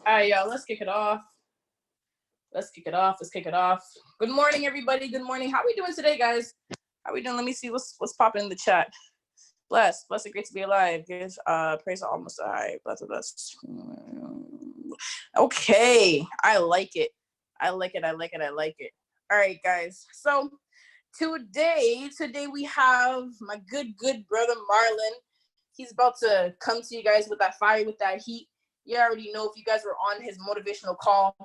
All right, y'all, let's kick it off. Let's kick it off. Good morning, everybody. Good morning. How are we doing today, guys? How are we doing? Let me see what's popping in the chat. Blessed, great to be alive. Guys, praise almost. All right, bless. Okay, I like it. All right, guys. So today we have my good brother Marlon. He's about to come to you guys with that fire, with that heat. You already know, if you guys were on his motivational call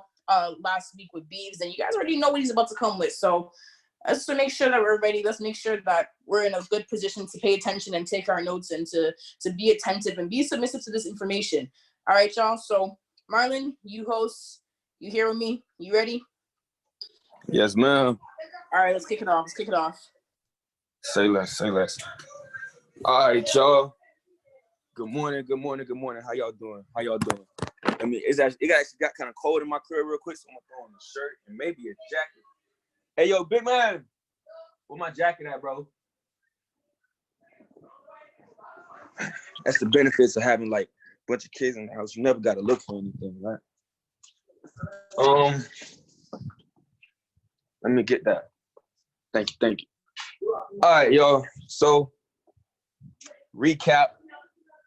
last week with Beeves, then you guys already know what he's about to come with. So let's make sure that we're ready. Let's make sure that we're in a good position to pay attention and take our notes and to be attentive and be submissive to this information. All right, y'all. So Marlon, you host. You here with me? You ready? Yes, ma'am. All right, let's kick it off. Say less. All right, y'all. Good morning. How y'all doing? I mean, it actually got kind of cold in my crib real quick, so I'm gonna throw on a shirt and maybe a jacket. Hey, yo, big man, where my jacket at, bro? That's the benefits of having like a bunch of kids in the house. You never gotta look for anything, right? Let me get that. Thank you. All right, y'all. So, recap.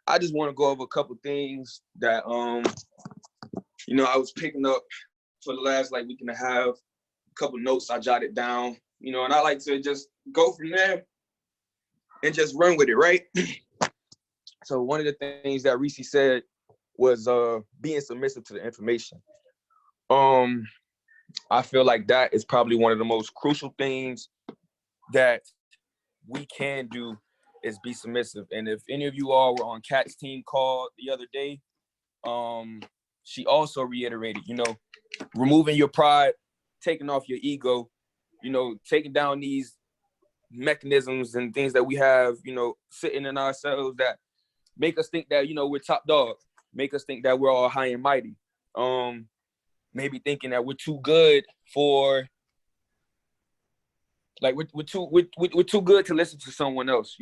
I just want to go over a couple things that I was picking up for the last week and a half. A couple notes I jotted down, and I like to just go from there and just run with it, right? So one of the things that Reese said was being submissive to the information. I feel like that is probably one of the most crucial things that we can do is be submissive. And if any of you all were on Kat's team call the other day, she also reiterated, removing your pride, taking off your ego, taking down these mechanisms and things that we have, sitting in ourselves that make us think that, we're top dog, make us think that we're all high and mighty. Maybe thinking that we're too good for, we're too good to listen to someone else,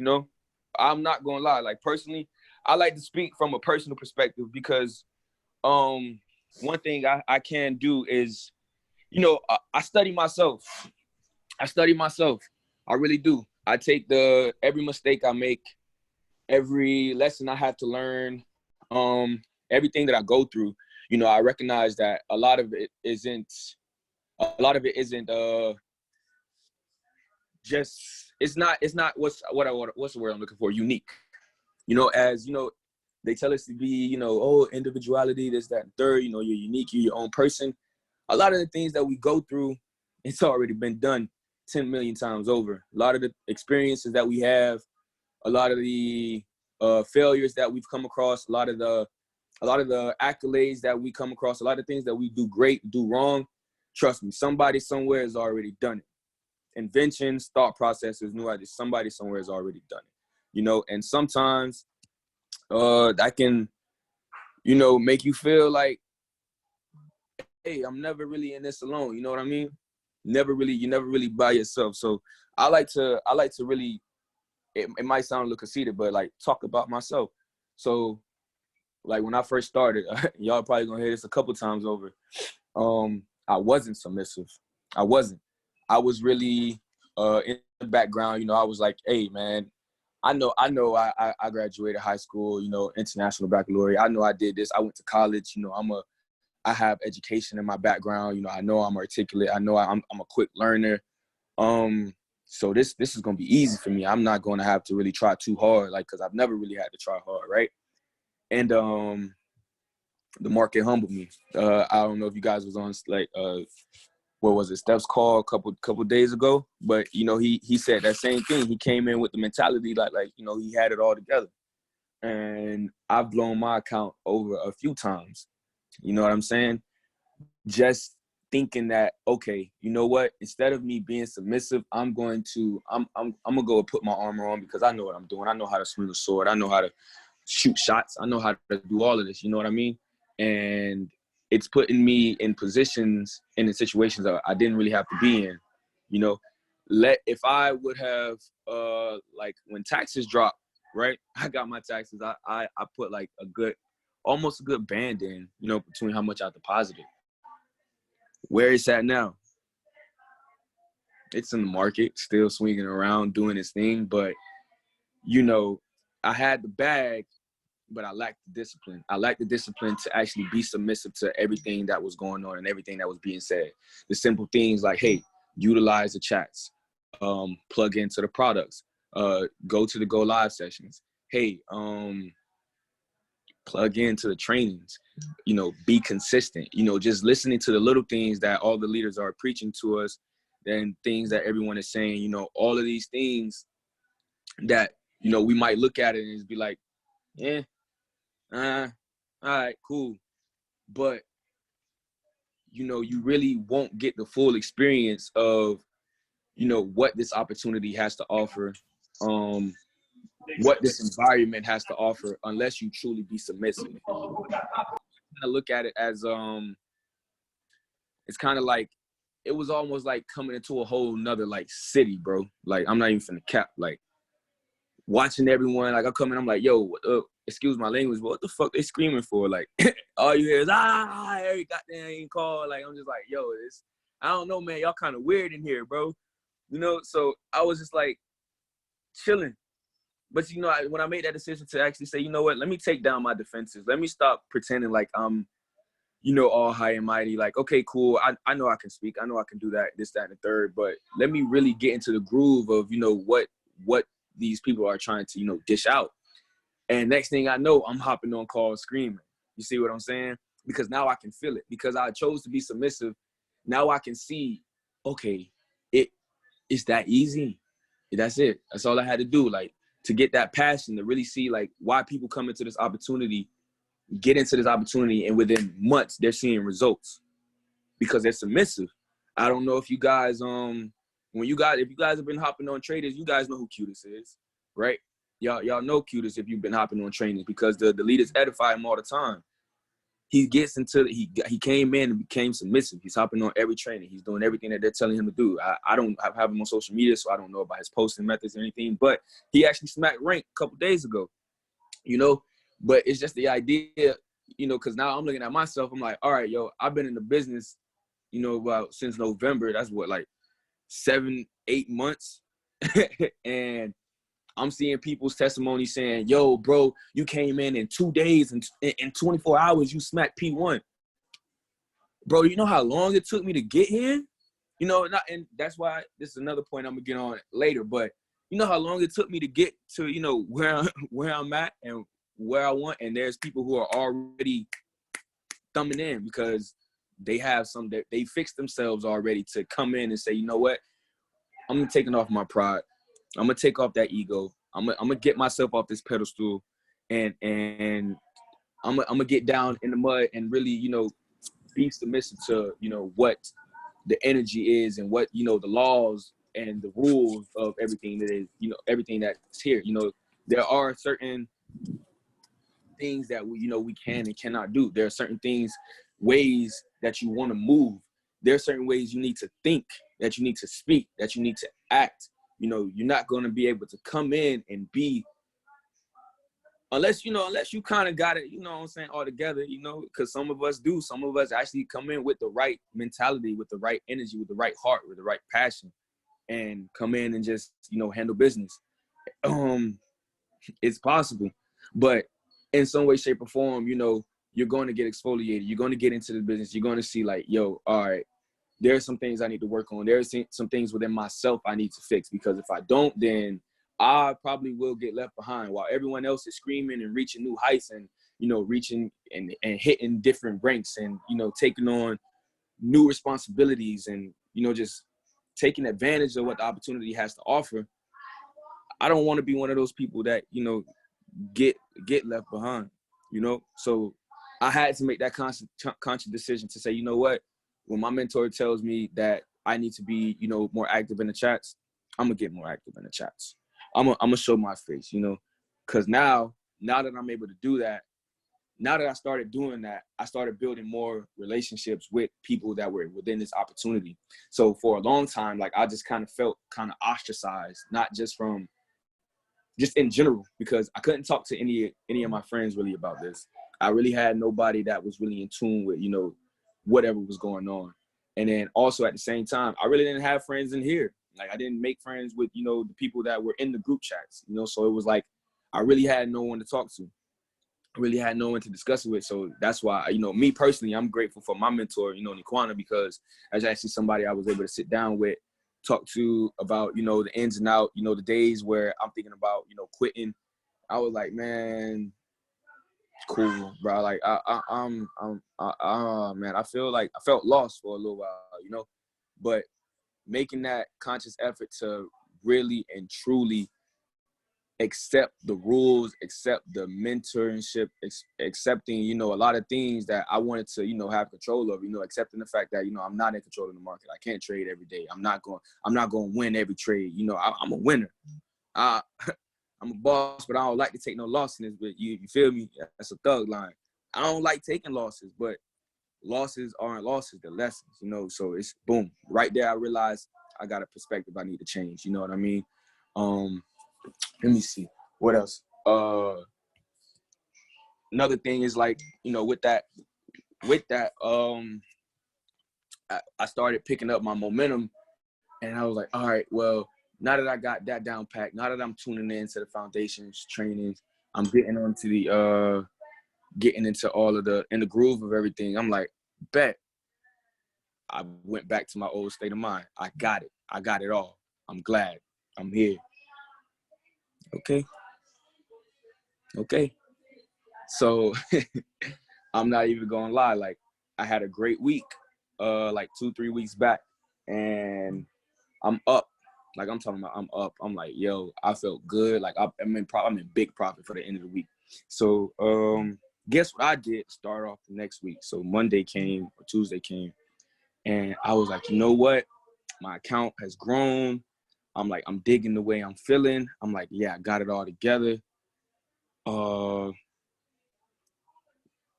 I'm not gonna lie. Personally, I like to speak from a personal perspective because one thing I can do is, I study myself. I really do. I take every mistake I make, every lesson I have to learn, everything that I go through. I recognize that a lot of it isn't just, it's not what's the word I'm looking for, unique. As they tell us to be, individuality, this, that, and third, you're unique, you're your own person. A lot of the things that we go through, it's already been done 10 million times over. A lot of the experiences that we have, a lot of the failures that we've come across, a lot of the accolades that we come across, a lot of things that we do great, do wrong. Trust me, somebody somewhere has already done it. Inventions, thought processes, new ideas, somebody somewhere has already done it. And sometimes that can, make you feel like, hey, I'm never really in this alone. You know what I mean? You're never really by yourself. So I like to really, it might sound a little conceited, but talk about myself. So when I first started, y'all probably gonna hear this a couple times over. I wasn't submissive. I was really in the background. I was like, hey man, I know I graduated high school, international baccalaureate. I know I did this. I went to college, I have education in my background. I know I'm articulate. I know I'm a quick learner. So this is gonna be easy for me. I'm not gonna have to really try too hard, because I've never really had to try hard, right? And the market humbled me. I don't know if you guys was on what was it, Steph's call a couple days ago, but he said that same thing. He came in with the mentality he had it all together, and I've blown my account over a few times. You know what I'm saying? Just thinking that, okay, you know what? Instead of me being submissive, I'm gonna go and put my armor on because I know what I'm doing. I know how to swing a sword. I know how to shoot shots. I know how to do all of this. You know what I mean? And it's putting me in positions and in situations that I didn't really have to be in. If I would have when taxes dropped, right? I got my taxes. I put a good almost a good band-in, between how much I deposited. Where it's at now, it's in the market, still swinging around, doing its thing. But, I had the bag, but I lacked the discipline. I lacked the discipline to actually be submissive to everything that was going on and everything that was being said. The simple things like, hey, utilize the chats, plug into the products, go to the go live sessions. Hey, plug into the trainings, be consistent, just listening to the little things that all the leaders are preaching to us and things that everyone is saying, all of these things that, we might look at it and just be like, yeah, all right, cool. But, you really won't get the full experience of, what this opportunity has to offer, what this environment has to offer, unless you truly be submissive. I look at it as, it's kind of like, it was almost like coming into a whole nother like city, bro. Like, I'm not even finna cap, like, watching everyone, like, I come in, I'm like, yo, excuse my language, but what the fuck they screaming for? Like, all you hear is, every goddamn call. Like, I'm just like, yo, I don't know, man, y'all kind of weird in here, bro. So I was just like, chilling. But, when I made that decision to actually say, you know what, let me take down my defenses. Let me stop pretending like I'm, all high and mighty. Like, okay, cool. I know I can speak. I know I can do that, this, that, and the third. But let me really get into the groove of, what these people are trying to, dish out. And next thing I know, I'm hopping on calls screaming. You see what I'm saying? Because now I can feel it. Because I chose to be submissive. Now I can see, okay, it's that easy. That's it. That's all I had to do. Like, to get that passion, to really see like why people come into this opportunity, get into this opportunity, and within months they're seeing results because they're submissive. I don't know if you guys, if you guys have been hopping on traders, you guys know who Cutest is, right? Y'all know Cutest if you've been hopping on trainers, because the leaders edify him all the time. He gets into he came in and became submissive. He's hopping on every training. He's doing everything that they're telling him to do. I don't have him on social media, so I don't know about his posting methods or anything, but he actually smacked rank a couple days ago, but it's just the idea, because now I'm looking at myself, I'm like, all right, yo, I've been in the business, about since November. That's what, like 7-8 months. And I'm seeing people's testimony saying, yo, bro, you came in 2 days and in 24 hours, you smacked P1. Bro, you know how long it took me to get here? And that's why this is another point I'm going to get on later. But you know how long it took me to get to, where I'm at and where I want. And there's people who are already thumbing in because they have they fixed themselves already to come in and say, you know what? I'm taking off my pride. I'm gonna take off that ego. I'm gonna get myself off this pedestal, and I'm gonna get down in the mud and really, be submissive to, what the energy is and what, the laws and the rules of everything that is, everything that's here. There are certain things that we can and cannot do. There are certain things, ways that you want to move. There are certain ways you need to think, that you need to speak, that you need to act. You're not going to be able to come in and be, unless you kind of got it, what I'm saying, all together, because some of us do. Some of us actually come in with the right mentality, with the right energy, with the right heart, with the right passion, and come in and just, handle business. It's possible. But in some way, shape, or form, you're going to get exfoliated. You're going to get into the business. You're going to see like, yo, all right, there's some things I need to work on. There's some things within myself I need to fix, because if I don't, then I probably will get left behind while everyone else is screaming and reaching new heights and, reaching and hitting different ranks and, taking on new responsibilities and, just taking advantage of what the opportunity has to offer. I don't want to be one of those people that, get left behind, So I had to make that conscious decision to say, you know what? When my mentor tells me that I need to be, more active in the chats, I'm gonna get more active in the chats. I'm gonna show my face, because now that I'm able to do that, now that I started doing that, I started building more relationships with people that were within this opportunity. So for a long time, like, I just kind of felt kind of ostracized, not just in general, because I couldn't talk to any of my friends really about this. I really had nobody that was really in tune with, you know, whatever was going on. And then also at the same time, I really didn't have friends in here. Like I didn't make friends with, you know, the people that were in the group chats, you know, so it was like, I really had no one to talk to. I really had no one to discuss it with. So that's why, you know, me personally, I'm grateful for my mentor, you know, Nikwana, because as actually somebody I was able to sit down with, talk to about, you know, the ins and out, you know, the days where I'm thinking about, you know, quitting. I was like, man, cool, bro. Like man, I felt lost for a little while, you know, but making that conscious effort to really and truly accept the rules, accept the mentorship, accepting, you know, a lot of things that I wanted to, you know, have control of, you know, accepting the fact that, you know, I'm not in control of the market. I can't trade every day. I'm not going to win every trade. You know, I'm a winner. I'm a boss, but I don't like to take no losses. But you feel me? That's a thug line. I don't like taking losses, but losses aren't losses, they're lessons, you know? So it's boom. Right there, I realized I got a perspective I need to change. You know what I mean? Let me see. What else? Another thing is like, you know, with that, I started picking up my momentum, and I was like, all right, well, now that I got that down packed, now that I'm tuning into the foundations, trainings, I'm getting into all of in the groove of everything. I'm like, bet. I went back to my old state of mind. I got it. I got it all. I'm glad. I'm here. Okay. So I'm not even gonna lie. Like I had a great week, like 2-3 weeks back, and I'm up. Like I'm talking about, I'm up. I'm like, yo, I felt good. Like I'm in big profit for the end of the week. So guess what I did to start off the next week? So Monday came or Tuesday came, and I was like, you know what? My account has grown. I'm like, I'm digging the way I'm feeling. I'm like, yeah, I got it all together. I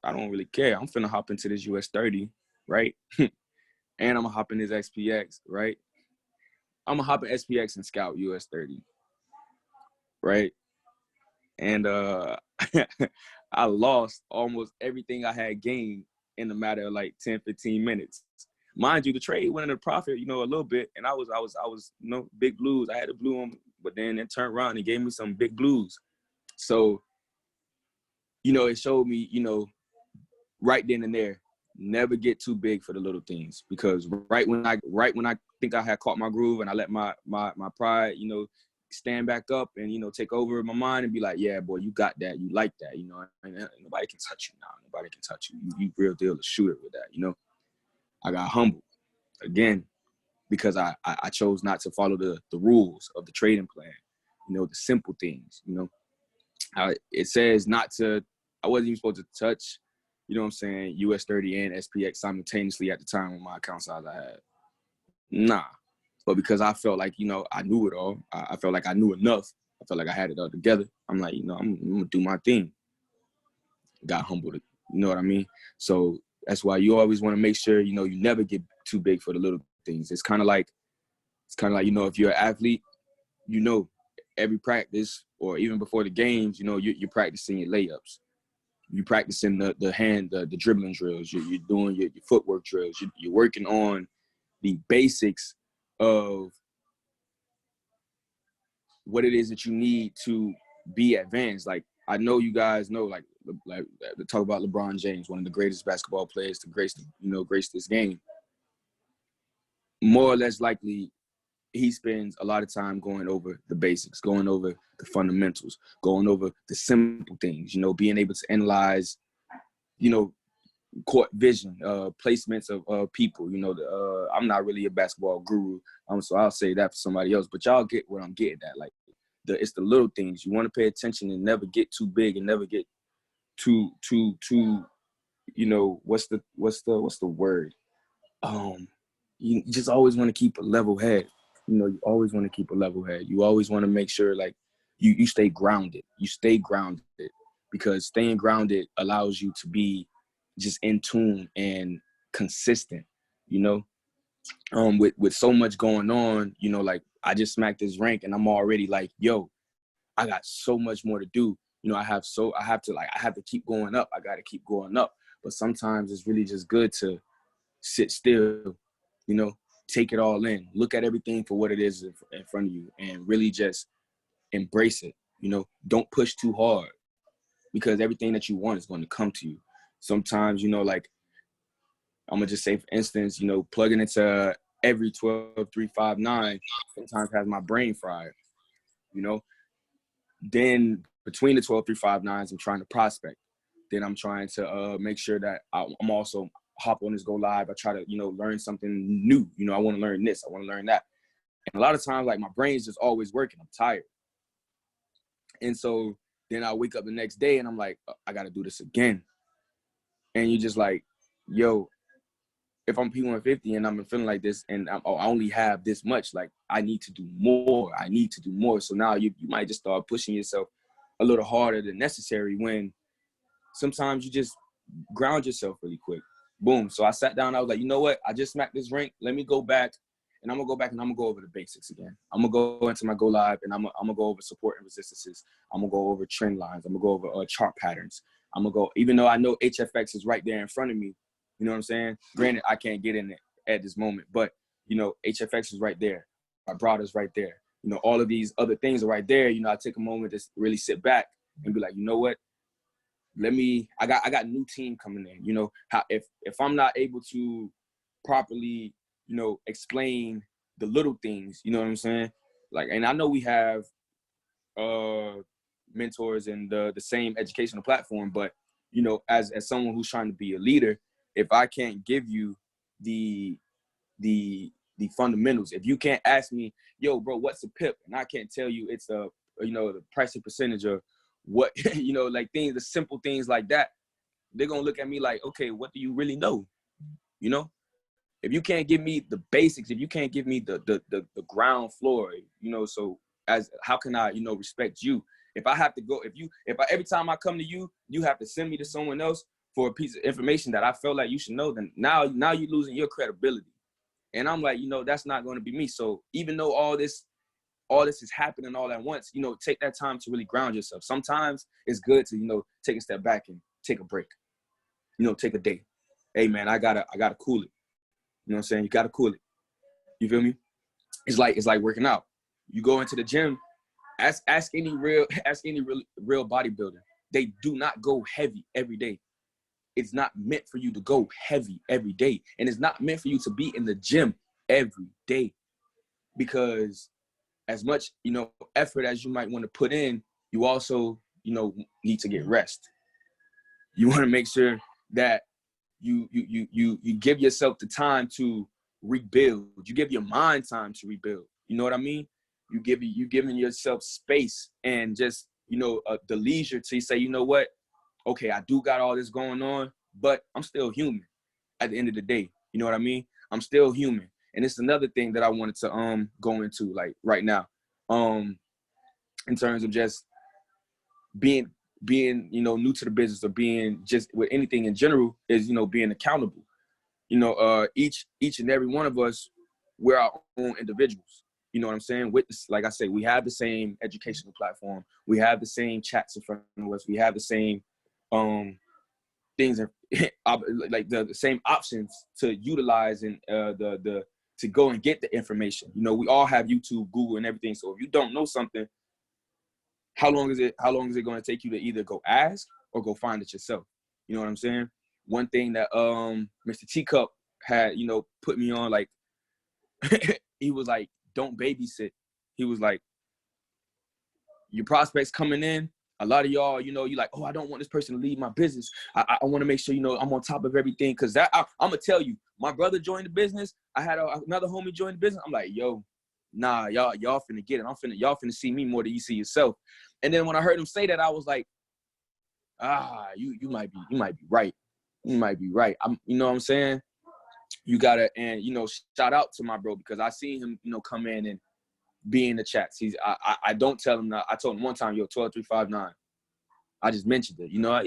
don't really care. I'm finna hop into this US 30, right? And I'm gonna hop in this SPX, right? I'm gonna hop in SPX and scout US 30, right? And I lost almost everything I had gained in a matter of like 10, 15 minutes. Mind you, the trade went in a profit, you know, a little bit, and I was, you know, big blues. I had a blue on, but then it turned around and gave me some big blues. So, you know, it showed me, you know, right then and there, never get too big for the little things, because right when I think I had caught my groove and I let my pride, you know, stand back up and, you know, take over my mind and be like, yeah, boy, you got that, you like that, you know, and nobody can touch you now. Nobody can touch you. You real deal a shooter with that, you know. I got humbled again because I chose not to follow the rules of the trading plan, you know, the simple things, you know. It says not to, I wasn't even supposed to touch, you know what I'm saying, US 30 and SPX simultaneously at the time with my account size I had. Nah. But because I felt like, you know, I knew it all. I felt like I knew enough. I felt like I had it all together. I'm like, you know, I'm going to do my thing. Got humbled. You know what I mean? So that's why you always want to make sure, you know, you never get too big for the little things. It's kind of like, you know, if you're an athlete, you know, every practice or even before the games, you know, you're practicing your layups. You're practicing the dribbling drills. You're doing your footwork drills. You're working on the basics of what it is that you need to be advanced. Like, I know you guys know, like to talk about LeBron James, one of the greatest basketball players to grace this game. More or less likely, he spends a lot of time going over the basics, going over the fundamentals, going over the simple things, you know, being able to analyze, you know, court vision, placements of people. You know, I'm not really a basketball guru, so I'll say that for somebody else. But y'all get what I'm getting at. Like, it's the little things. You want to pay attention and never get too big and never get too. You know, what's the word? You just always want to keep a level head. You know, you always want to keep a level head. You always want to make sure, like, you stay grounded. You stay grounded, because staying grounded allows you to be just in tune and consistent, you know. With so much going on, you know, like I just smacked this rank and I'm already like, yo, I got so much more to do. You know, I have to keep going up. I got to keep going up. But sometimes it's really just good to sit still, you know, take it all in, look at everything for what it is in front of you, and really just embrace it. You know, don't push too hard, because everything that you want is going to come to you. Sometimes, you know, like, I'm gonna just say, for instance, you know, plugging into every 12359 sometimes has my brain fried, you know. Then between the 12359s, I'm trying to prospect. Then I'm trying to make sure that I'm also hop on this go live. I try to, you know, learn something new. You know, I want to learn this, I want to learn that. And a lot of times, like, my brain's just always working. I'm tired. And so then I wake up the next day and I'm like, I got to do this again. And you just like, yo, if I'm P150 and I'm feeling like this and I only have this much, like, I need to do more. I need to do more. So now you might just start pushing yourself a little harder than necessary, when sometimes you just ground yourself really quick. Boom. So I sat down. I was like, you know what? I just smacked this rank. Let me go back. And I'm going to go back and I'm going to go over the basics again. I'm going to go into my go live and I'm going to go over support and resistances. I'm going to go over trend lines. I'm going to go over chart patterns. I'm going to go, even though I know HFX is right there in front of me, you know what I'm saying? Granted, I can't get in it at this moment, but, you know, HFX is right there. My brother's right there. You know, all of these other things are right there. You know, I take a moment to really sit back and be like, you know what? I got new team coming in. You know, how if I'm not able to properly, you know, explain the little things, you know what I'm saying? Like, and I know we have mentors in the same educational platform, but, you know, as someone who's trying to be a leader, if I can't give you the fundamentals, if you can't ask me, yo, bro, what's a pip? And I can't tell you it's you know, the pricing percentage or what, you know, like things, the simple things like that, they're going to look at me like, okay, what do you really know? You know, if you can't give me the basics, if you can't give me the ground floor, you know, so how can I, you know, respect you? If I have to go, every time I come to you, you have to send me to someone else for a piece of information that I felt like you should know, then now you're losing your credibility. And I'm like, you know, that's not going to be me. So even though all this is happening all at once, you know, take that time to really ground yourself. Sometimes it's good to, you know, take a step back and take a break, you know, take a day. Hey man, I gotta cool it. You know what I'm saying? You gotta cool it. You feel me? It's like working out. You go into the gym, ask any real bodybuilder. They do not go heavy every day. It's not meant for you to go heavy every day. And it's not meant for you to be in the gym every day. Because as much, you know, effort as you might want to put in, you also, you know, need to get rest. You want to make sure that you give yourself the time to rebuild. You give your mind time to rebuild. You know what I mean? You giving yourself space and just, you know, the leisure to say, you know what? Okay, I do got all this going on, but I'm still human at the end of the day. You know what I mean? I'm still human. And it's another thing that I wanted to go into, like, right now, in terms of just being, you know, new to the business, or being just with anything in general, is, you know, being accountable. You know, each and every one of us, we're our own individuals. You know what I'm saying? With this, like I say, we have the same educational platform. We have the same chats in front of us. We have the same things, like the same options to utilize and to go and get the information. You know, we all have YouTube, Google, and everything. So if you don't know something, how long is it going to take you to either go ask or go find it yourself? You know what I'm saying? One thing that Mr. Teacup had, you know, put me on, like, he was like, don't babysit. He was like, your prospects coming in, a lot of y'all, you know, you like, oh, I don't want this person to leave my business. I want to make sure, you know, I'm on top of everything. Because I'm going to tell you, my brother joined the business. I had another homie join the business. I'm like, yo, nah, y'all finna get it. Y'all finna see me more than you see yourself. And then when I heard him say that, I was like, you might be right. You might be right. You know what I'm saying? You gotta, and, you know, shout out to my bro, because I seen him, you know, come in and be in the chats. I don't tell him that. I told him one time, yo, 12359. I just mentioned it. You know,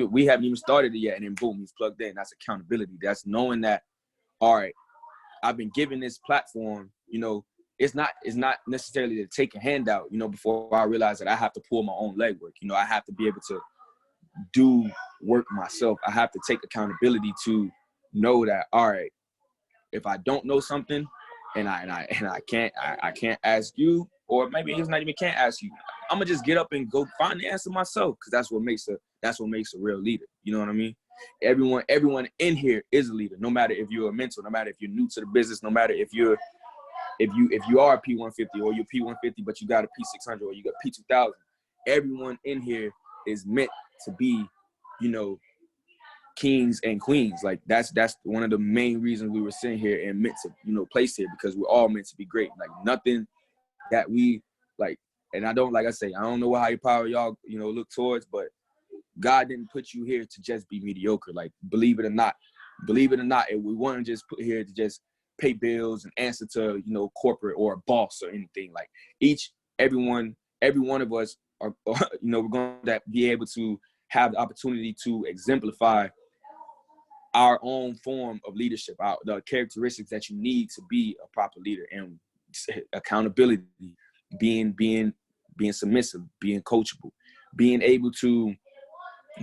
we haven't even started it yet, and then boom, he's plugged in. That's accountability. That's knowing that, all right, I've been given this platform. You know, it's not necessarily to take a handout, you know, before I realize that I have to pull my own legwork. You know, I have to be able to do work myself. I have to take accountability to know that, all right, if I don't know something and I can't ask you, or maybe it's not even can't ask you, I'm gonna just get up and go find the answer myself, because that's what makes a real leader. You know what I mean? Everyone in here is a leader, no matter if you're a mentor, no matter if you're new to the business, no matter if you are a P150 or you're P150 but you got a P600 or you got P2000. Everyone in here is meant to be, you know, kings and queens. Like that's one of the main reasons we were sitting here and meant to, you know, place here, because we're all meant to be great. Like nothing that we like, and I don't, like I say, I don't know what higher power y'all, you know, look towards, but God didn't put you here to just be mediocre. Like, believe it or not, if we weren't just put here to just pay bills and answer to, you know, corporate or a boss or anything. Like every one of us are, you know, we're going to be able to have the opportunity to exemplify our own form of leadership, the characteristics that you need to be a proper leader, and accountability, being submissive, being coachable, being able to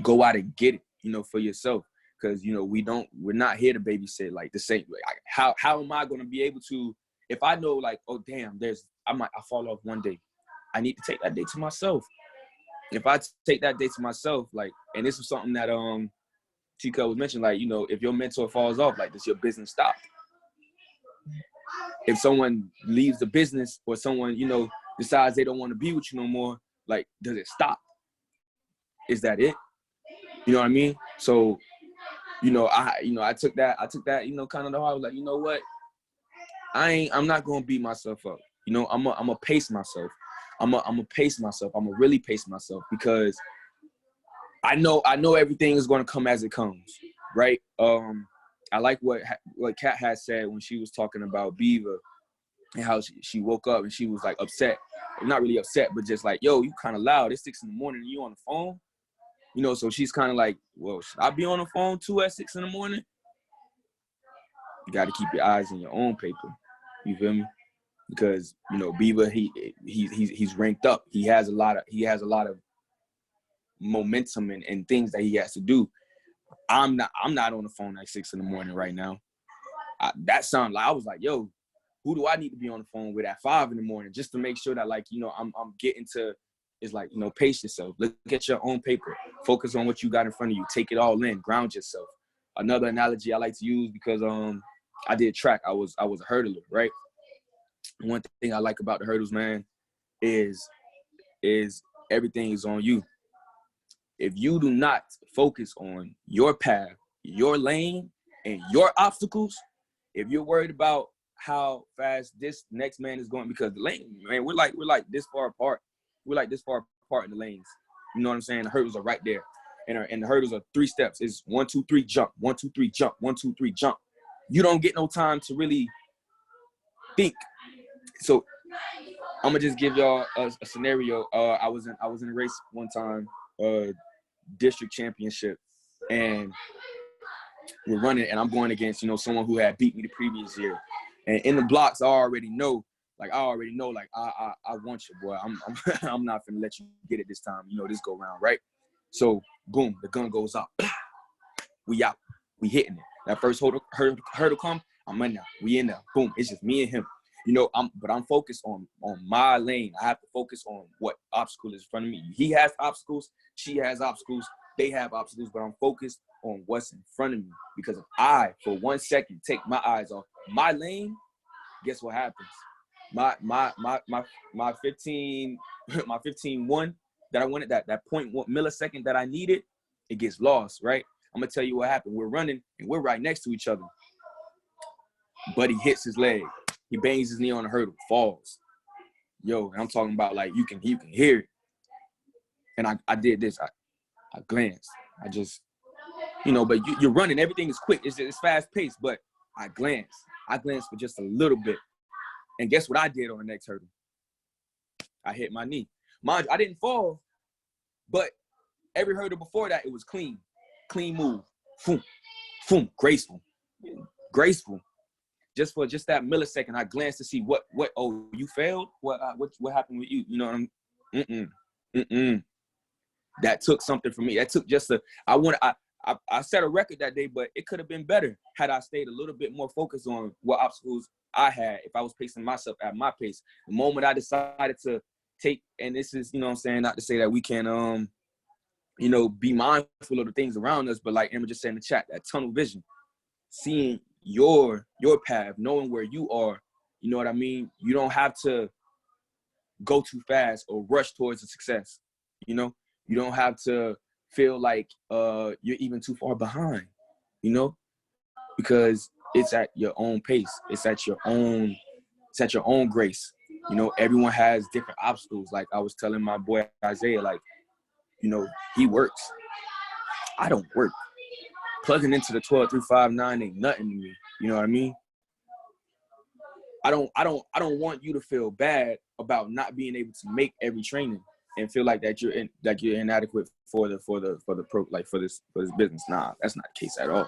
go out and get it, you know, for yourself. Because, you know, we're not here to babysit. Like the same way. How am I going to be able to, if I know, like, oh damn, I fall off one day, I need to take that day to myself. If I take that day to myself, like, and this is something that Tika was mentioning, like, you know, if your mentor falls off, like, does your business stop? If someone leaves the business, or someone, you know, decides they don't want to be with you no more, like, does it stop? Is that it? You know what I mean? So, you know, I took that, you know, kind of the heart. I was like, you know what? I'm not gonna beat myself up. You know, I'm gonna pace myself. I'm gonna pace myself. I'm gonna really pace myself, because I know everything is gonna come as it comes, right? I like what Kat had said when she was talking about Beaver, and how she woke up and she was like upset. Not really upset, but just like, yo, you kind of loud. It's 6 in the morning and you on the phone. You know, so she's kind of like, well, should I be on the phone too at 6 in the morning? You got to keep your eyes on your own paper. You feel me? Because, you know, Beaver, he's ranked up. He has a lot of momentum and things that he has to do. I'm not on the phone at 6 in the morning right now. That sounded like, I was like, yo, who do I need to be on the phone with at 5 in the morning, just to make sure that, like, you know, I'm getting to, it's like, you know, pace yourself. Look at your own paper. Focus on what you got in front of you. Take it all in. Ground yourself. Another analogy I like to use, because I did track. I was a hurdler, right? One thing I like about the hurdles, man, is everything is on you. If you do not focus on your path, your lane, and your obstacles, if you're worried about how fast this next man is going, because the lane, man, we're like this far apart. We're like this far apart in the lanes. You know what I'm saying? The hurdles are right there. And the hurdles are 3 steps. It's 1, 2, 3, jump. 1, 2, 3, jump. 1, 2, 3, jump. You don't get no time to really think. So I'm gonna just give y'all a scenario. I was in a race one time, district championship, and we're running, and I'm going against, you know, someone who had beat me the previous year. And in the blocks, I already know, like, I want you, boy. I'm not finna let you get it this time, you know, this go round, right? So, boom, the gun goes up. We out. We hitting it. That first hurdle come, I'm in there. We in there. Boom. It's just me and him. You know, I'm focused on my lane. I have to focus on what obstacle is in front of me. He has obstacles. She has obstacles. They have obstacles, but I'm focused on what's in front of me. Because if I, for 1 second, take my eyes off my lane, guess what happens? My 15-1 that I wanted, that 0.1 millisecond that I needed, it gets lost, right? I'm gonna tell you what happened. We're running and we're right next to each other. Buddy hits his leg. He bangs his knee on the hurdle, falls. Yo, and I'm talking about, like, you can hear it. And I did this. I glanced. I just, you know, but you're running. Everything is quick. It's fast paced. But I glanced. For just a little bit. And guess what I did on the next hurdle? I hit my knee. Mind you, I didn't fall, but every hurdle before that, it was clean. Clean move. Boom, boom, graceful. just that millisecond, I glanced to see what, oh, you failed? What happened with you? You know what I'm, that took something from me. That took just I set a record that day, but it could have been better had I stayed a little bit more focused on what obstacles I had. If I was pacing myself at my pace, the moment I decided to take, and this is, you know what I'm saying, not to say that we can, you know, be mindful of the things around us, but like Emma just said in the chat, that tunnel vision, seeing your path, knowing where you are, you know what I mean? You don't have to go too fast or rush towards the success, you know? You don't have to feel like you're even too far behind, you know? Because it's at your own pace. It's at your own grace. You know, everyone has different obstacles. Like I was telling my boy Isaiah, like, you know, he works. I don't work. Plugging into the 12359 ain't nothing to me. You know what I mean? I don't want you to feel bad about not being able to make every training and feel like that you're inadequate for this business. Nah, that's not the case at all.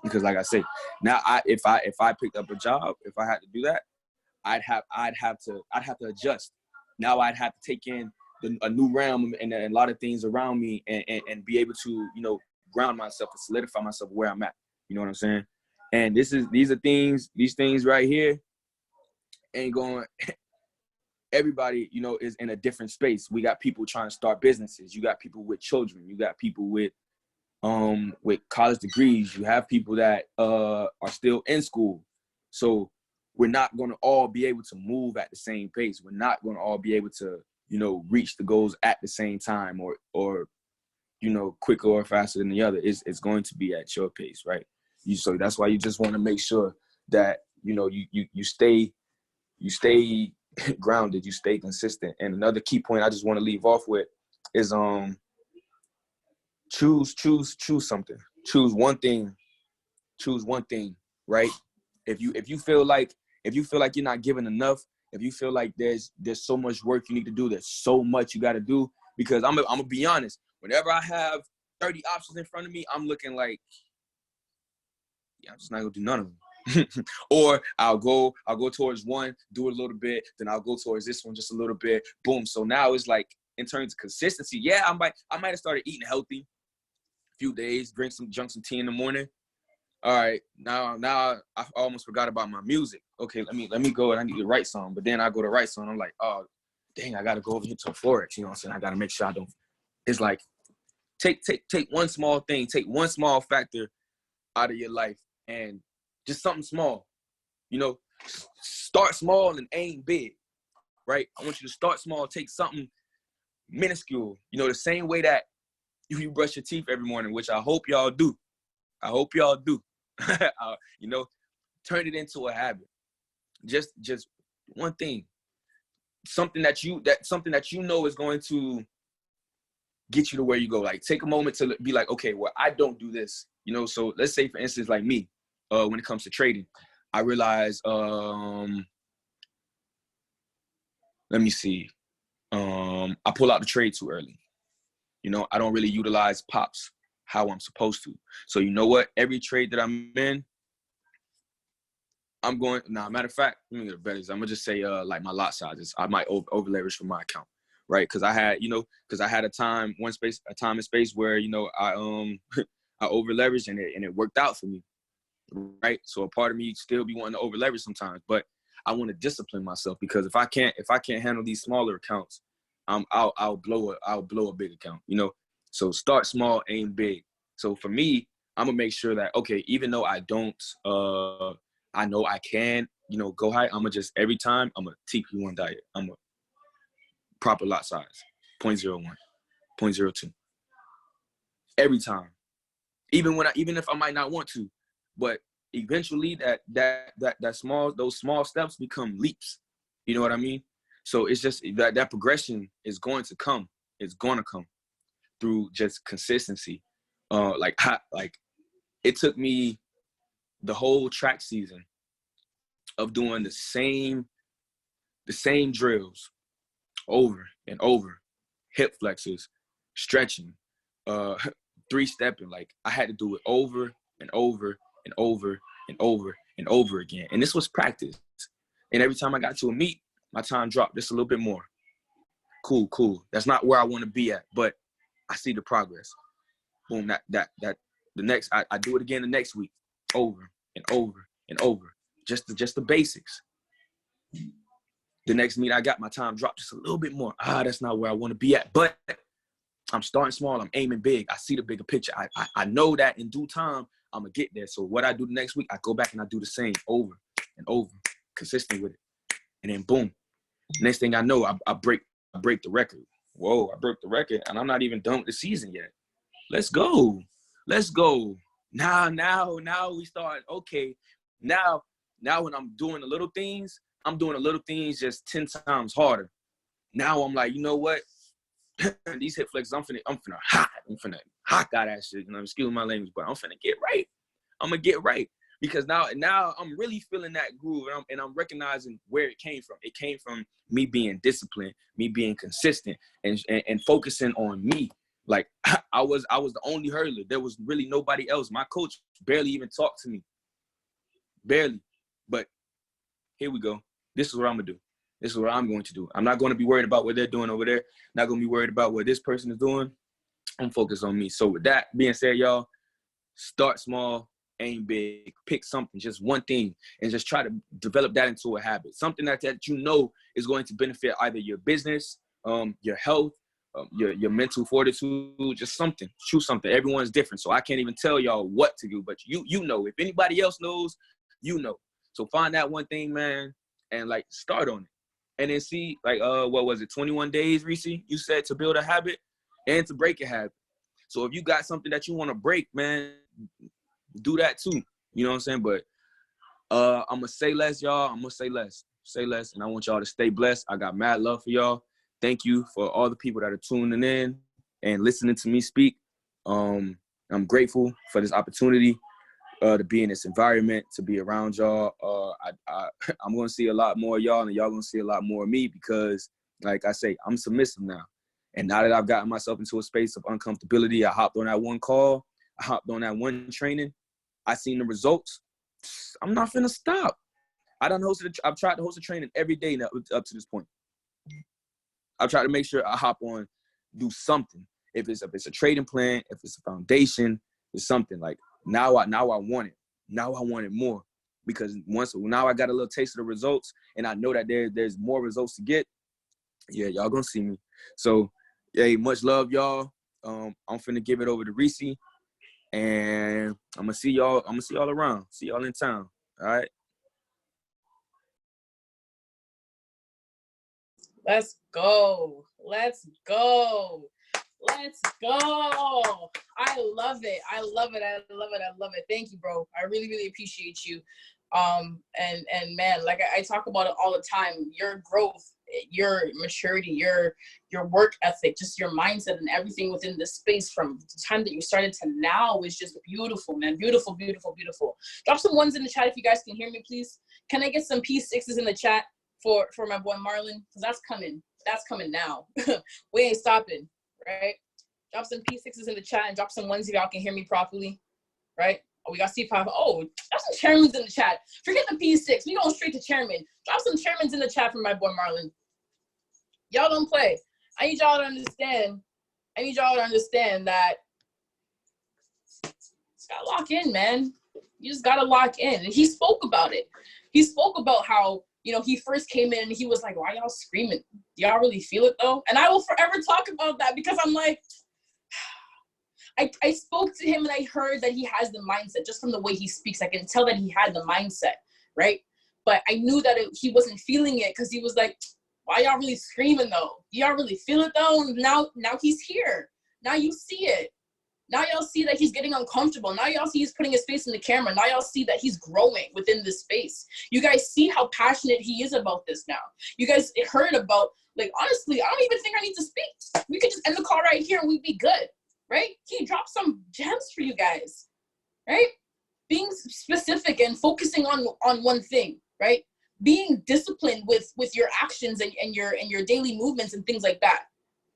Because like I say, now if I picked up a job, if I had to do that, I'd have to adjust. Now I'd have to take in a new realm and a lot of things around me and be able to, you know, ground myself and solidify myself where I'm at. You know what I'm saying? And these things right here ain't going. Everybody, you know, is in a different space. We got people trying to start businesses. You got people with children. You got people with college degrees. You have people that are still in school. So we're not going to all be able to move at the same pace. We're not going to all be able to, you know, reach the goals at the same time or you know, quicker or faster than the other. It's going to be at your pace, right? So that's why you just want to make sure that, you know, you stay grounded, you stay consistent. And another key point I just want to leave off with is choose something. Choose one thing, right? If you feel like you're not giving enough, if you feel like there's so much work you need to do, there's so much you got to do, because I'm gonna be honest, whenever I have 30 options in front of me, I'm looking like, yeah, I'm just not gonna do none of them. Or I'll go towards one, do it a little bit, then I'll go towards this one just a little bit, boom. So now it's like, in terms of consistency, yeah, I might have started eating healthy a few days, drink some tea in the morning. All right, now I almost forgot about my music. Okay, let me go and I need to write something. But then I go to write something, I'm like, oh, dang, I gotta go over here to a Forex. You know what I'm saying? I gotta make sure I don't. It's like, take one small thing, take one small factor out of your life, and just something small. You know, start small and aim big, right? I want you to start small, take something minuscule. You know, the same way that you brush your teeth every morning, which I hope y'all do. You know, turn it into a habit. Just one thing, something that you know is going to get you to where you go. Like, take a moment to be like, okay, well, I don't do this. You know, so let's say, for instance, like me, when it comes to trading, I realize, let me see, I pull out the trade too early. You know, I don't really utilize pops how I'm supposed to. So you know what? Every trade that I'm in, I'm going, matter of fact, let me get a better. I'm gonna just say like my lot sizes. I might over leverage from my account, right? Because I had a time and space where, you know, I I over leveraged and it worked out for me, right? So a part of me still be wanting to over leverage sometimes, but I want to discipline myself, because if I can't handle these smaller accounts, I'll blow a big account, you know. So start small, aim big. So for me, I'm gonna make sure that, okay, even though I don't, I know I can, you know, go high. I'm gonna just, every time, I'm a TP1 diet. I'm a proper lot size, 0.01, 0.02. Every time, even if I might not want to, but eventually those small steps become leaps. You know what I mean? So it's just that progression is going to come. It's gonna come through just consistency. Like it took me the whole track season of doing the same drills over and over, hip flexors, stretching, 3-stepping. Like, I had to do it over and over and over and over. and over again. And this was practice. And every time I got to a meet, my time dropped just a little bit more. Cool. That's not where I want to be at, but I see the progress. Boom, the next, I do it again the next week, over and over and over. Just the basics. The next meet I got, my time dropped just a little bit more. That's not where I want to be at, but I'm starting small. I'm aiming big. I see the bigger picture. I know that in due time, I'm going to get there. So what I do the next week, I go back and I do the same over and over, consistent with it. And then boom, next thing I know, I break the record. Whoa, I broke the record and I'm not even done with the season yet. Let's go. Now we start, okay. Now when I'm doing the little things, I'm doing the little things just 10 times harder. Now I'm like, you know what? These hip flexes, I'm finna hot got that shit. You know, excuse my language, but I'm finna get right. I'm gonna get right. Because now I'm really feeling that groove and I'm recognizing where it came from. It came from me being disciplined, me being consistent and focusing on me. Like I was the only hurdler. There was really nobody else. My coach barely even talked to me. Barely. But here we go. This is what I'm gonna do. This is what I'm going to do. I'm not going to be worried about what they're doing over there. Not going to be worried about what this person is doing. I'm focused on me. So with that being said, y'all, start small, aim big, pick something, just one thing, and just try to develop that into a habit. Something that you know is going to benefit either your business, your health, your mental fortitude, just something. Choose something. Everyone's different, so I can't even tell y'all what to do, but you know. If anybody else knows, you know. So find that one thing, man, and like start on it. And then see, like, what was it, 21 days, Reese? You said to build a habit and to break a habit. So if you got something that you want to break, man, do that too. You know what I'm saying? But I'm going to say less, y'all. I'm going to say less. Say less, and I want y'all to stay blessed. I got mad love for y'all. Thank you for all the people that are tuning in and listening to me speak. I'm grateful for this opportunity. To be in this environment, to be around y'all. I'm going to see a lot more of y'all, and y'all going to see a lot more of me because, like I say, I'm submissive now. And now that I've gotten myself into a space of uncomfortability, I hopped on that one call. I hopped on that one training. I seen the results. I'm not finna stop. I've tried to host a training every day now up to this point. I've tried to make sure I hop on, do something. If it's a trading plan, if it's a foundation, it's something like, Now I want it. Now I want it more because now I got a little taste of the results and I know that there's more results to get. Yeah, y'all gonna see me. So, hey, much love, y'all. I'm finna give it over to Reese, and I'm gonna see y'all around. See y'all in town. All right. Let's go. I love it. Thank you, bro. I really, really appreciate you. And man, like I talk about it all the time, your growth, your maturity, your work ethic, just your mindset and everything within this space from the time that you started to now is just beautiful, man. Beautiful. Drop some ones in the chat if you guys can hear me, please. Can I get some P6s in the chat for my boy Marlon? Because that's coming now. We ain't stopping, right? Drop some P6s in the chat and drop some ones if y'all can hear me properly, right? Oh, we got C500. Oh, drop some chairmans in the chat. Forget the P6. We going straight to chairman. Drop some chairmans in the chat for my boy Marlon. Y'all don't play. I need y'all to understand that it's got to lock in, man. You just got to lock in. And he spoke about it. He spoke about how, he first came in and he was like, why y'all screaming? Do y'all really feel it though? And I will forever talk about that because I'm like, I spoke to him and I heard that he has the mindset just from the way he speaks. I can tell that he had the mindset, right? But I knew that he wasn't feeling it because he was like, why y'all really screaming though? Do y'all really feel it though? And now he's here. Now you see it. Now y'all see that he's getting uncomfortable. Now y'all see he's putting his face in the camera. Now y'all see that he's growing within this space. You guys see how passionate he is about this now. You guys heard about, like, honestly, I don't even think I need to speak. We could just end the call right here and we'd be good, right? He dropped some gems for you guys, right? Being specific and focusing on one thing, right? Being disciplined with your actions and your daily movements and things like that.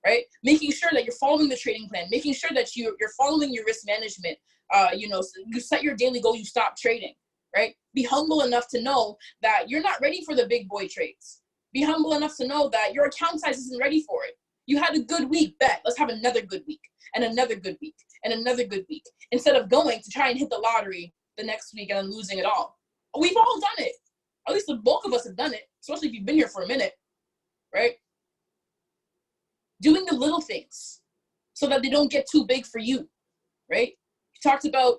Right? Making sure that you're following the trading plan, making sure that you're following your risk management. So you set your daily goal, you stop trading, right? Be humble enough to know that you're not ready for the big boy trades. Be humble enough to know that your account size isn't ready for it. You had a good week, bet. Let's have another good week, and another good week, and another good week. Instead of going to try and hit the lottery the next week and then losing it all. We've all done it. At least the bulk of us have done it, especially if you've been here for a minute, right? Doing the little things so that they don't get too big for you, right? You talked about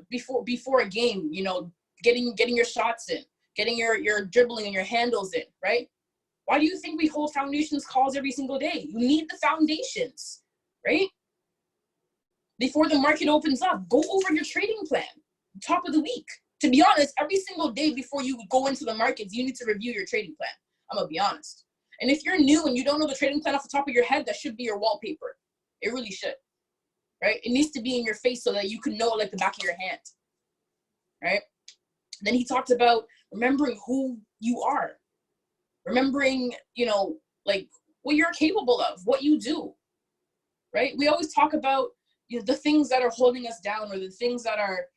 before a game, you know, getting your shots in, getting your dribbling and your handles in, right? Why do you think we hold foundations calls every single day? You need the foundations, right? Before the market opens up, go over your trading plan, top of the week. To be honest, every single day before you go into the markets, you need to review your trading plan. I'm gonna be honest. And if you're new and you don't know the trading plan off the top of your head, that should be your wallpaper. It really should, right? It needs to be in your face so that you can know it like the back of your hand, right? Then he talked about remembering who you are, remembering, you know, like what you're capable of, what you do, right? We always talk about, you know, the things that are holding us down, or the things that are,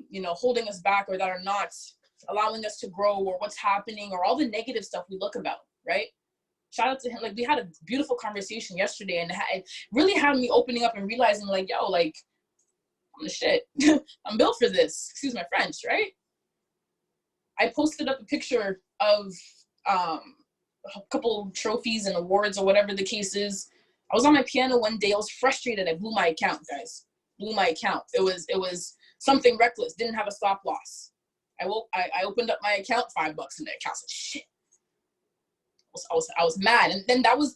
you know, holding us back, or that are not allowing us to grow, or what's happening, or all the negative stuff we look about, right? Shout out to him. Like, we had a beautiful conversation yesterday, and it really had me opening up and realizing, like, yo, like, I'm the shit. I'm built for this. Excuse my French, right? I posted up a picture of a couple trophies and awards, or whatever the case is. I was on my piano one day. I was frustrated. I blew my account, guys. Blew my account. It was something reckless. Didn't have a stop loss. I opened up my account, $5 in the account. I said, shit. I was mad. And then that was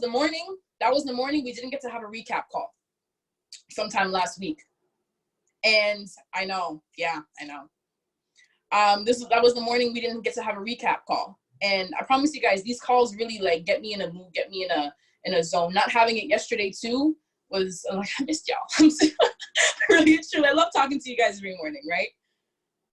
the morning. That was the morning we didn't get to have a recap call sometime last week. And I know, yeah, I know. That was the morning we didn't get to have a recap call. And I promise you guys, these calls really like get me in a mood, get me in a zone. Not having it yesterday too was like, I missed y'all. Really, it's true. I love talking to you guys every morning, right?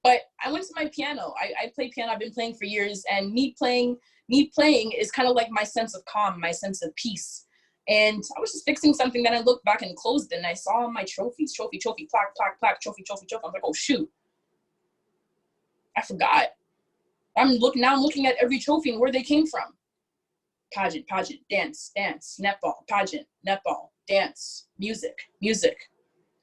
But I went to my piano. I play piano. I've been playing for years, and me playing is kind of like my sense of calm, my sense of peace. And I was just fixing something, then I looked back and closed it, and I saw my trophies, trophy, plaque, trophy. I was like, oh shoot, I forgot. I'm looking at every trophy and where they came from. Pageant, dance, netball, pageant, netball, dance, music,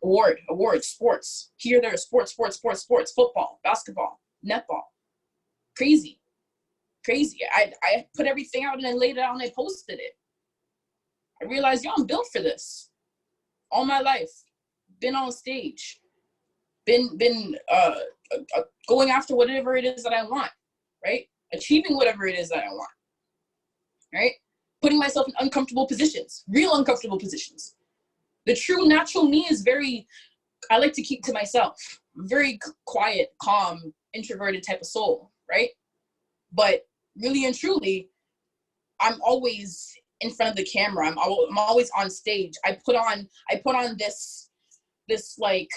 award, sports, here, there, sports, football, basketball, netball. Crazy. I put everything out and I laid it out and I posted it. I realized, yo, I'm built for this. All my life, been on stage, been going after whatever it is that I want, right? Achieving whatever it is that I want, right? Putting myself in uncomfortable positions, real uncomfortable positions. The true natural me is I like to keep to myself. Very quiet, calm, introverted type of soul, right? But really and truly, I'm always in front of the camera. I'm always on stage. I put on this like,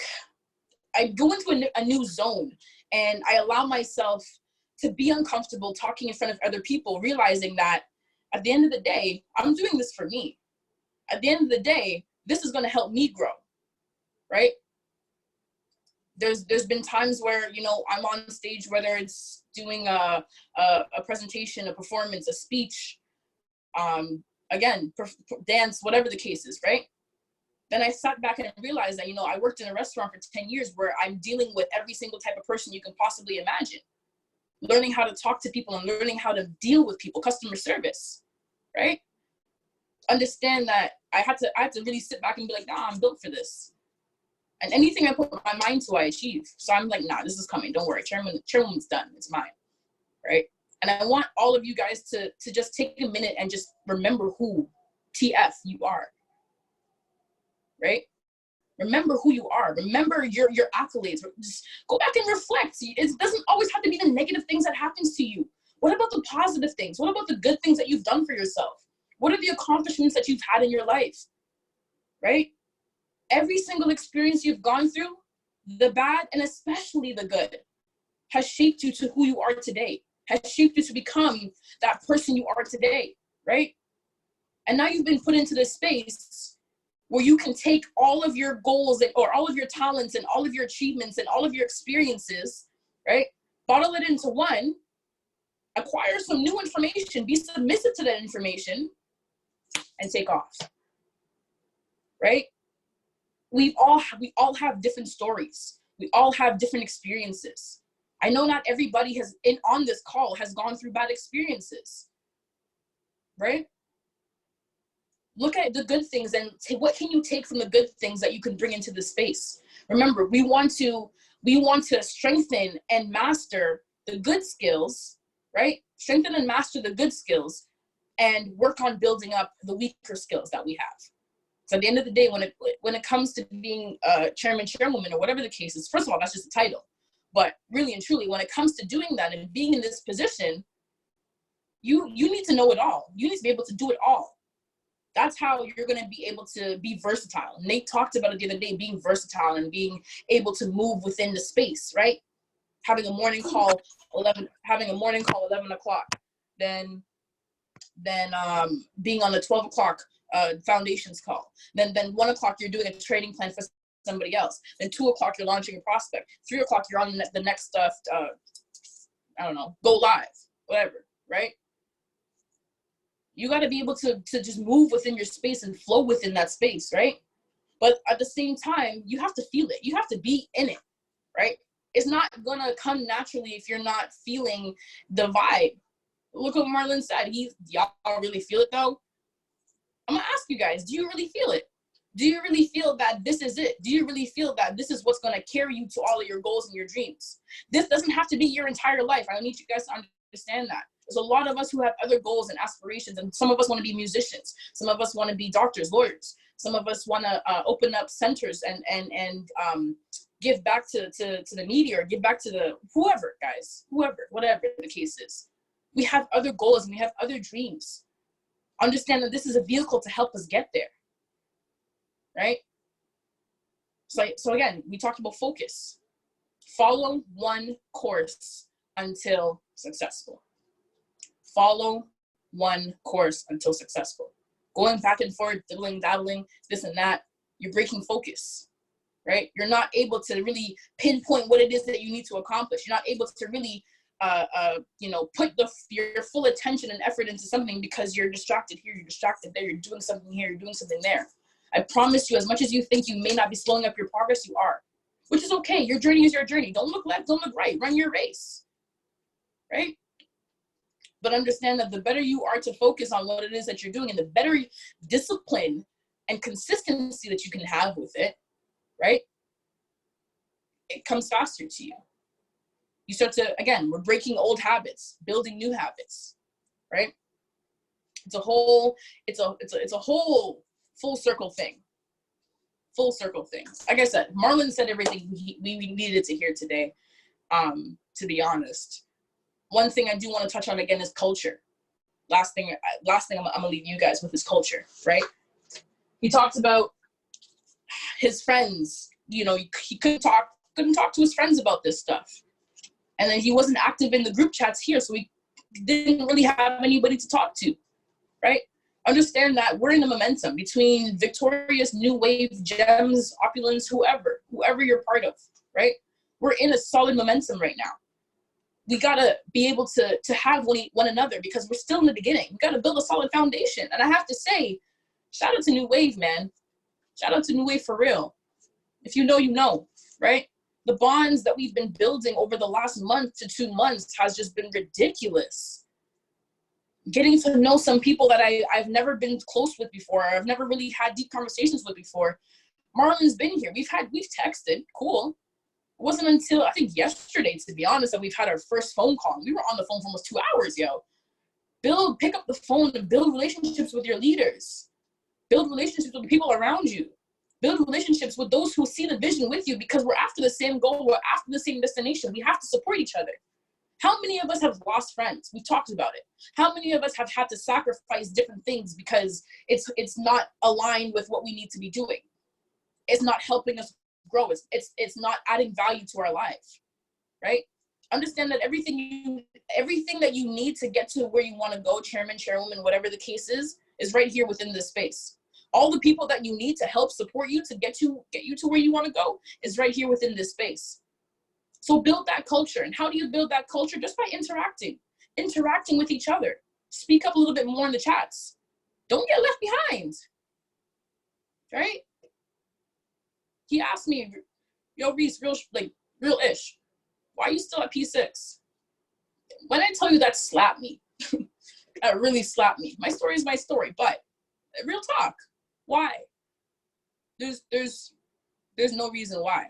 I go into a new zone, and I allow myself to be uncomfortable talking in front of other people, realizing that at the end of the day, I'm doing this for me. At the end of the day, this is going to help me grow, right? There's been times where, you know, I'm on stage, whether it's doing a presentation, a performance, a speech, again, dance, whatever the case is, right? Then I sat back and realized that, you know, I worked in a restaurant for 10 years where I'm dealing with every single type of person you can possibly imagine. Learning how to talk to people and learning how to deal with people, customer service, right? Understand that I had to really sit back and be like, nah, I'm built for this. And anything I put my mind to, I achieve. So I'm like, nah, this is coming. Don't worry. Chairwoman's done. It's mine, right? And I want all of you guys to just take a minute and just remember who TF you are, right? Remember who you are. Remember your accolades. Just go back and reflect. It doesn't always have to be the negative things that happens to you. What about the positive things? What about the good things that you've done for yourself? What are the accomplishments that you've had in your life, right? Every single experience you've gone through, the bad and especially the good, has shaped you to who you are today, has shaped you to become that person you are today, right? And now you've been put into this space where you can take all of your goals or all of your talents and all of your achievements and all of your experiences right? Bottle it into one, acquire some new information, be submissive to that information, and take off, right? We all have different stories. We all have different experiences. I know not everybody on this call has gone through bad experiences, right? Look at the good things and what can you take from the good things that you can bring into the space. Remember, we want to strengthen and master the good skills, right? Strengthen and master the good skills and work on building up the weaker skills that we have. So at the end of the day, when it comes to being chairman, chairwoman, or whatever the case is, first of all, that's just a title. But really and truly, when it comes to doing that and being in this position, you need to know it all. You need to be able to do it all. That's how you're going to be able to be versatile. Nate talked about it the other day, being versatile and being able to move within the space, right? Having a morning call 11 o'clock, then being on the 12 o'clock foundations call. Then 1 o'clock you're doing a trading plan for somebody else. Then 2 o'clock you're launching a prospect. 3 o'clock you're on the next stuff. I don't know, go live, whatever, right? You got to be able to just move within your space and flow within that space, right? But at the same time, you have to feel it. You have to be in it, right? It's not gonna come naturally if you're not feeling the vibe. Look what Marlon said. Y'all really feel it though? I'm gonna ask you guys, do you really feel it? Do you really feel that this is it? Do you really feel that this is what's gonna carry you to all of your goals and your dreams? This doesn't have to be your entire life. I need you guys to understand that. There's a lot of us who have other goals and aspirations, and some of us want to be musicians. Some of us want to be doctors, lawyers. Some of us want to open up centers and give back to the media or give back to the whoever, guys, whatever the case is. We have other goals and we have other dreams. Understand that this is a vehicle to help us get there, right? So again, we talked about focus. Follow one course until successful. Follow one course until successful. Going back and forth, diddling, dabbling, this and that, you're breaking focus, right? You're not able to really pinpoint what it is that you need to accomplish. You're not able to really, put your full attention and effort into something because you're distracted here, you're distracted there, you're doing something here, you're doing something there. I promise you, as much as you think you may not be slowing up your progress, you are, which is okay. Your journey is your journey. Don't look left, don't look right. Run your race, right? But understand that the better you are to focus on what it is that you're doing and the better discipline and consistency that you can have with it, right? It comes faster to you. You start to, again, we're breaking old habits, building new habits, right? It's a whole full circle thing. Full circle thing. Like I said, Marlon said everything we needed to hear today, to be honest. One thing I do want to touch on again is culture. Last thing I'm gonna leave you guys with is culture, right? He talks about his friends. You know, he couldn't talk to his friends about this stuff, and then he wasn't active in the group chats here, so he didn't really have anybody to talk to, right? Understand that we're in a momentum between Victorious, New Wave, Gems, Opulence, whoever you're part of, right? We're in a solid momentum right now. We gotta be able to have one another because we're still in the beginning. We gotta build a solid foundation. And I have to say, shout out to New Wave, man. Shout out to New Wave for real. If you know, you know, right? The bonds that we've been building over the last month to 2 months has just been ridiculous. Getting to know some people that I've never been close with before, or I've never really had deep conversations with before. Marlon's been here. We've texted, cool. It wasn't until, I think yesterday, to be honest, that we've had our first phone call. We were on the phone for almost 2 hours, yo. Pick up the phone and build relationships with your leaders. Build relationships with the people around you. Build relationships with those who see the vision with you, because we're after the same goal. We're after the same destination. We have to support each other. How many of us have lost friends? We've talked about it. How many of us have had to sacrifice different things because it's not aligned with what we need to be doing? It's not helping us grow. It's not adding value to our life, right? Understand that everything that you need to get to where you want to go, chairman, chairwoman, whatever the case is right here within this space. All the people that you need to help support you to get you to where you want to go is right here within this space. So build that culture. And how do you build that culture? Just by interacting with each other. Speak up a little bit more in the chats. Don't get left behind, right? He asked me, yo, Reese, real ish, why are you still at P6? When I tell you that slapped me, that really slapped me. My story is my story, but real talk, why? There's no reason why.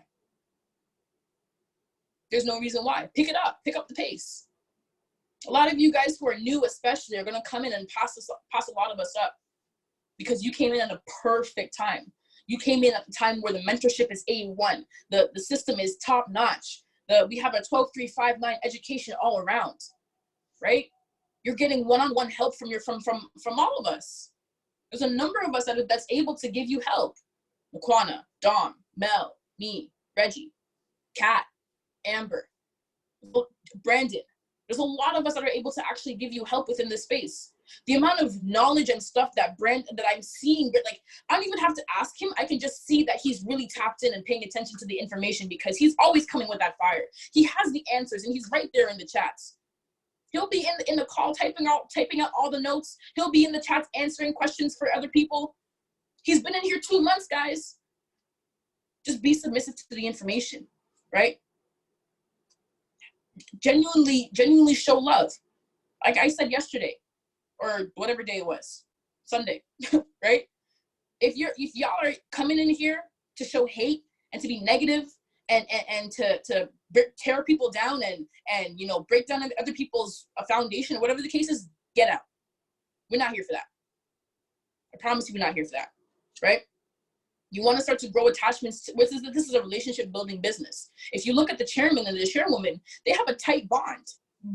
There's no reason why. Pick it up, pick up the pace. A lot of you guys who are new especially are gonna come in and pass a lot of us up because you came in at a perfect time. You came in at the time where the mentorship is A1. The system is top notch. We have a 12-3-5-9 education all around, right? You're getting one-on-one help from all of us. There's a number of us that's able to give you help. Laquana, Dom, Mel, me, Reggie, Kat, Amber, Brandon. There's a lot of us that are able to actually give you help within this space. The amount of knowledge and stuff that I'm seeing, like, I don't even have to ask him. I can just see that he's really tapped in and paying attention to the information because he's always coming with that fire. He has the answers and he's right there in the chats. He'll be in the call typing out all the notes. He'll be in the chats answering questions for other people. He's been in here 2 months, guys. Just be submissive to the information, right? Genuinely show love. Like I said yesterday, or whatever day it was, Sunday, right? If y'all are coming in here to show hate and to be negative and to tear people down and you know, break down other people's foundation or whatever the case is, get out. We're not here for that. I promise you, we're not here for that, right? You want to start to grow attachments. This is a relationship building business. If you look at the chairman and the chairwoman, they have a tight bond,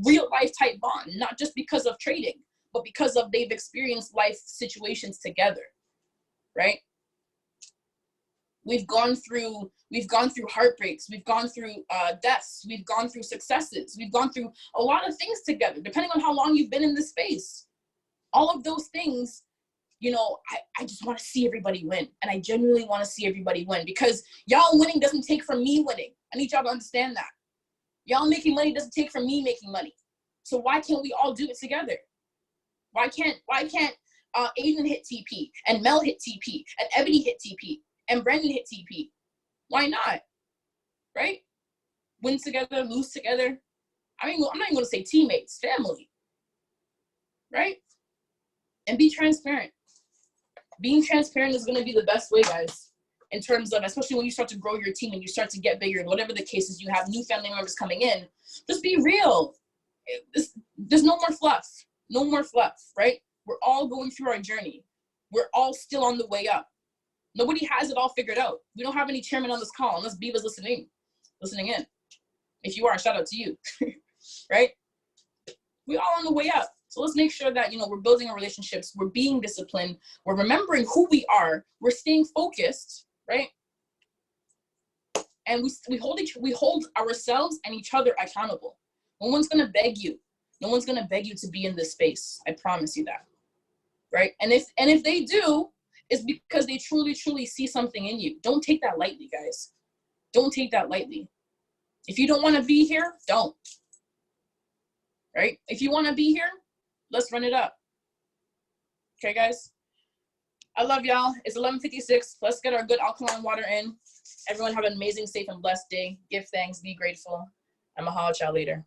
real life tight bond, not just because of trading, but because of they've experienced life situations together, right? We've gone through heartbreaks, we've gone through deaths, we've gone through successes, we've gone through a lot of things together, depending on how long you've been in this space. All of those things, you know, I just want to see everybody win. And I genuinely want to see everybody win because y'all winning doesn't take from me winning. I need y'all to understand that. Y'all making money doesn't take from me making money. So why can't we all do it together? Why can't Aiden hit TP and Mel hit TP and Ebony hit TP and Brandon hit TP? Why not? Right? Win together, lose together. I'm not even going to say teammates, family. Right? And be transparent. Being transparent is going to be the best way, guys, in terms of, especially when you start to grow your team and you start to get bigger and whatever the case is, you have new family members coming in. Just be real. There's no more fluff. No more fluff, right? We're all going through our journey. We're all still on the way up. Nobody has it all figured out. We don't have any chairman on this call unless Beava's listening in. If you are, shout out to you, right? We're all on the way up. So let's make sure that, you know, we're building our relationships, we're being disciplined, we're remembering who we are, we're staying focused, right? And we hold ourselves and each other accountable. No one's gonna beg you. No one's gonna beg you to be in this space. I promise you that, right? And if they do, it's because they truly see something in you. Don't take that lightly, guys. Don't take that lightly. If you don't want to be here, don't. Right? If you want to be here, let's run it up. Okay, guys? I love y'all. It's 11:56. Let's get our good alkaline water in. Everyone have an amazing, safe, and blessed day. Give thanks. Be grateful. I'm going to holler at y'all later.